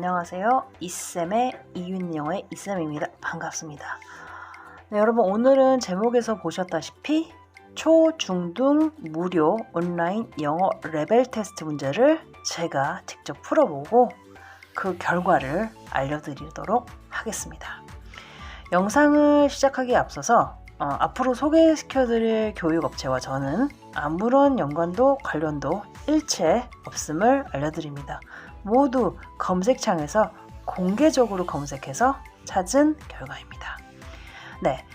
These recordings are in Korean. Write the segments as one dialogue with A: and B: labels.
A: 안녕하세요. 이쌤의 이윤영어의 이쌤입니다. 반갑습니다. 네, 여러분 오늘은 제목에서 보셨다시피 초, 중, 등 무료 온라인 영어 레벨 테스트 문제를 제가 직접 풀어보고 그 결과를 알려드리도록 하겠습니다. 영상을 시작하기에 앞서서 앞으로 소개시켜드릴 교육업체와 저는 아무런 연관도 관련도 일체 없음을 알려드립니다. 모두 검색창에서 공개적으로 검색해서 찾은 결과입니다. 네,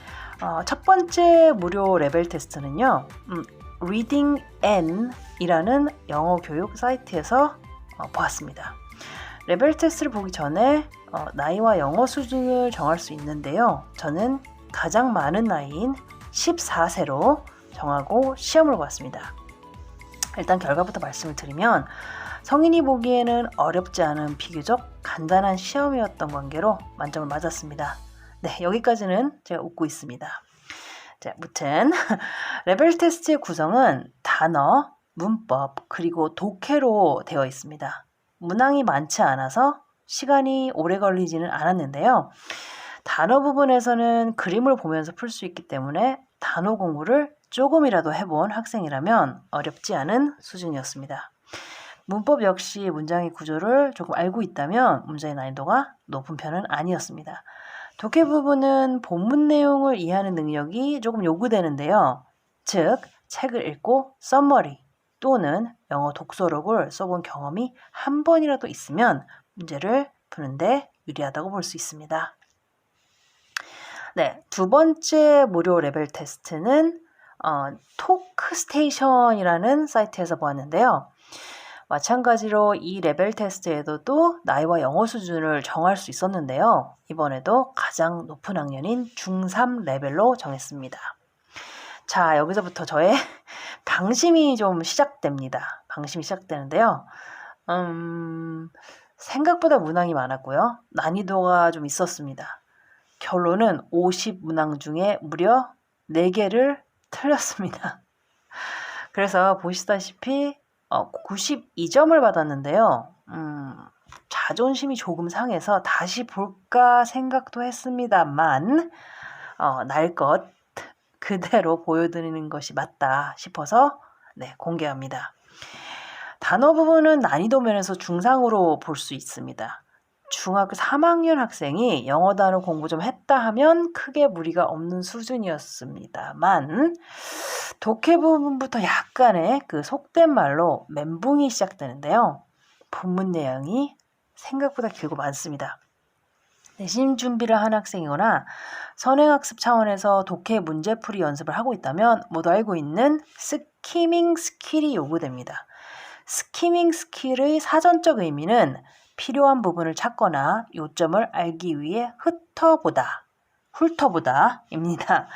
A: 첫 번째 무료 레벨 테스트는요, Reading N이라는 영어 교육 사이트에서 보았습니다. 레벨 테스트를 보기 전에 나이와 영어 수준을 정할 수 있는데요. 저는 가장 많은 나이인 14세로 정하고 시험을 보았습니다. 일단 결과부터 말씀을 드리면 성인이 보기에는 어렵지 않은 비교적 간단한 시험이었던 관계로 만점을 맞았습니다. 네, 여기까지는 제가 웃고 있습니다. 자, 무튼 레벨 테스트의 구성은 단어, 문법, 그리고 독해로 되어 있습니다. 문항이 많지 않아서 시간이 오래 걸리지는 않았는데요. 단어 부분에서는 그림을 보면서 풀 수 있기 때문에 단어 공부를 조금이라도 해본 학생이라면 어렵지 않은 수준이었습니다. 문법 역시 문장의 구조를 조금 알고 있다면 문제의 난이도가 높은 편은 아니었습니다. 독해 부분은 본문 내용을 이해하는 능력이 조금 요구되는데요. 즉, 책을 읽고 서머리 또는 영어 독서록을 써본 경험이 한 번이라도 있으면 문제를 푸는데 유리하다고 볼 수 있습니다. 네, 두 번째 무료 레벨 테스트는 토크스테이션이라는 사이트에서 보았는데요. 마찬가지로 이 레벨 테스트에도 또 나이와 영어 수준을 정할 수 있었는데요. 이번에도 가장 높은 학년인 중3 레벨로 정했습니다. 자, 여기서부터 저의 방심이 좀 시작됩니다. 방심이 시작되는데요. 생각보다 문항이 많았고요. 난이도가 좀 있었습니다. 결론은 50문항 중에 무려 4개를 틀렸습니다. 그래서 보시다시피 92점을 받았는데요. 자존심이 조금 상해서 다시 볼까 생각도 했습니다만 날 것 그대로 보여드리는 것이 맞다 싶어서 공개합니다. 단어 부분은 난이도 면에서 중상으로 볼 수 있습니다. 중학교 3학년 학생이 영어 단어 공부 좀 했다 하면 크게 무리가 없는 수준이었습니다만 독해 부분부터 약간의 그 속된 말로 멘붕이 시작되는데요. 본문 내용이 생각보다 길고 많습니다. 내신 준비를 한 학생이거나 선행학습 차원에서 독해 문제풀이 연습을 하고 있다면 모두 알고 있는 스키밍 스킬이 요구됩니다. 스키밍 스킬의 사전적 의미는 필요한 부분을 찾거나 요점을 알기 위해 훑어보다입니다.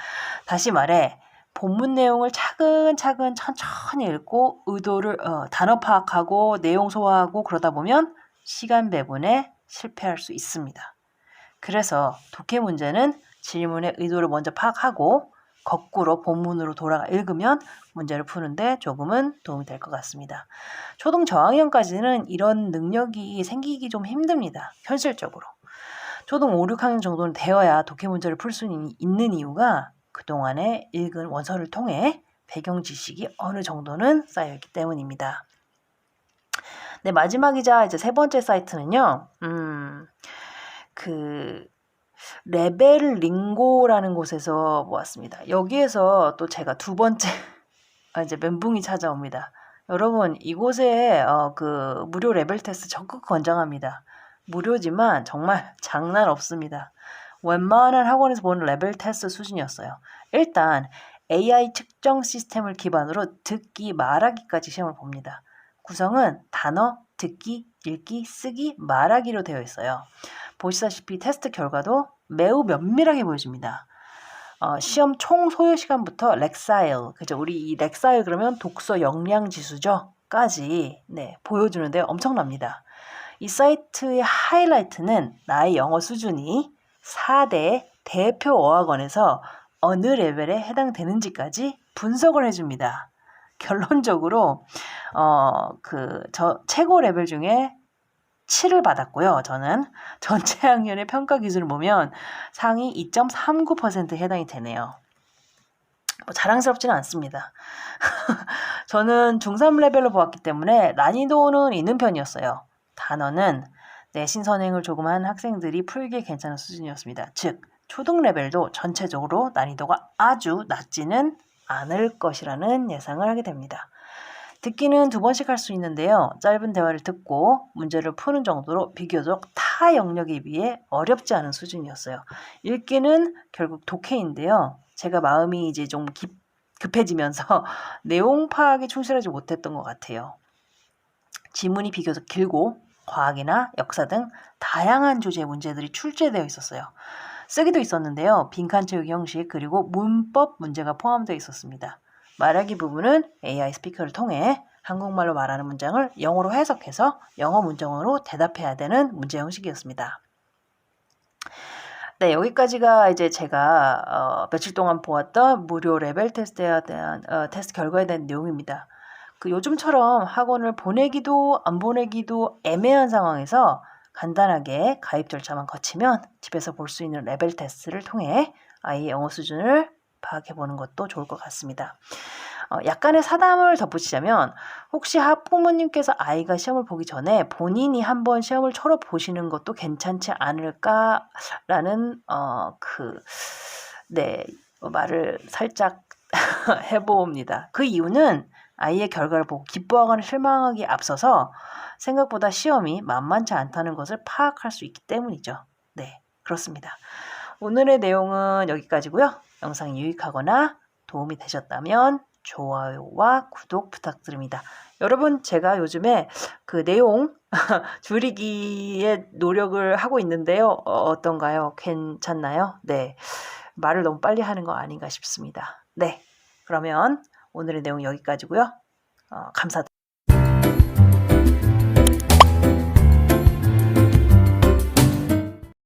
A: 다시 말해 본문 내용을 차근차근 천천히 읽고 의도를 단어 파악하고 내용 소화하고 그러다 보면 시간 배분에 실패할 수 있습니다. 그래서 독해 문제는 질문의 의도를 먼저 파악하고 거꾸로 본문으로 돌아가 읽으면 문제를 푸는데 조금은 도움이 될 것 같습니다. 초등 저학년까지는 이런 능력이 생기기 좀 힘듭니다. 현실적으로. 초등 5, 6학년 정도는 되어야 독해 문제를 풀 수 있는 이유가 그동안에 읽은 원서를 통해 배경 지식이 어느 정도는 쌓여있기 때문입니다. 네, 마지막이자 이제 세 번째 사이트는요. 레벨 링고라는 곳에서 모았습니다. 여기에서 또 제가 두 번째 이제 멘붕이 찾아옵니다. 여러분 이곳에 그 무료 레벨 테스트 적극 권장합니다. 무료지만 정말 장난 없습니다. 웬만한 학원에서 보는 레벨 테스트 수준이었어요. 일단 AI 측정 시스템을 기반으로 듣기, 말하기까지 시험을 봅니다. 구성은 단어, 듣기, 읽기, 쓰기, 말하기로 되어 있어요. 보시다시피 테스트 결과도 매우 면밀하게 보여집니다. 시험 총 소요 시간부터 렉사일, 그죠? 우리 이 렉사일 그러면 독서 역량 지수죠? 까지 보여주는데 엄청납니다. 이 사이트의 하이라이트는 나의 영어 수준이 4대 대표 어학원에서 어느 레벨에 해당되는지까지 분석을 해줍니다. 결론적으로 최고 레벨 중에 7을 받았고요. 저는 전체 학년의 평가 기준을 보면 상위 2.39%에 해당이 되네요. 뭐 자랑스럽지는 않습니다. 저는 중3 레벨로 보았기 때문에 난이도는 있는 편이었어요. 단어는 내신 선행을 조금 한 학생들이 풀기 괜찮은 수준이었습니다. 즉 초등 레벨도 전체적으로 난이도가 아주 낮지는 않을 것이라는 예상을 하게 됩니다. 듣기는 2번씩 할 수 있는데요. 짧은 대화를 듣고 문제를 푸는 정도로 비교적 타 영역에 비해 어렵지 않은 수준이었어요. 읽기는 결국 독해인데요. 제가 마음이 이제 좀 급해지면서 내용 파악에 충실하지 못했던 것 같아요. 지문이 비교적 길고 과학이나 역사 등 다양한 주제의 문제들이 출제되어 있었어요. 쓰기도 있었는데요. 빈칸 채우기 형식 그리고 문법 문제가 포함되어 있었습니다. 말하기 부분은 AI 스피커를 통해 한국말로 말하는 문장을 영어로 해석해서 영어 문장으로 대답해야 되는 문제 형식이었습니다. 네, 여기까지가 이제 제가 며칠 동안 보았던 무료 레벨 테스트에 대한 테스트 결과에 대한 내용입니다. 요즘처럼 학원을 보내기도 안 보내기도 애매한 상황에서 간단하게 가입 절차만 거치면 집에서 볼 수 있는 레벨 테스트를 통해 아이의 영어 수준을 파악해보는 것도 좋을 것 같습니다. 약간의 사담을 덧붙이자면 혹시 학부모님께서 아이가 시험을 보기 전에 본인이 한번 시험을 쳐보시는 것도 괜찮지 않을까라는 말을 살짝 해봅니다. 그 이유는 아이의 결과를 보고 기뻐하거나 실망하기에 앞서서 생각보다 시험이 만만치 않다는 것을 파악할 수 있기 때문이죠. 네, 그렇습니다. 오늘의 내용은 여기까지고요. 영상이 유익하거나 도움이 되셨다면 좋아요와 구독 부탁드립니다. 여러분, 제가 요즘에 그 내용 줄이기에 노력을 하고 있는데요. 어떤가요? 괜찮나요? 네, 말을 너무 빨리 하는 거 아닌가 싶습니다. 네, 그러면 오늘의 내용 여기까지고요. 감사드립니다.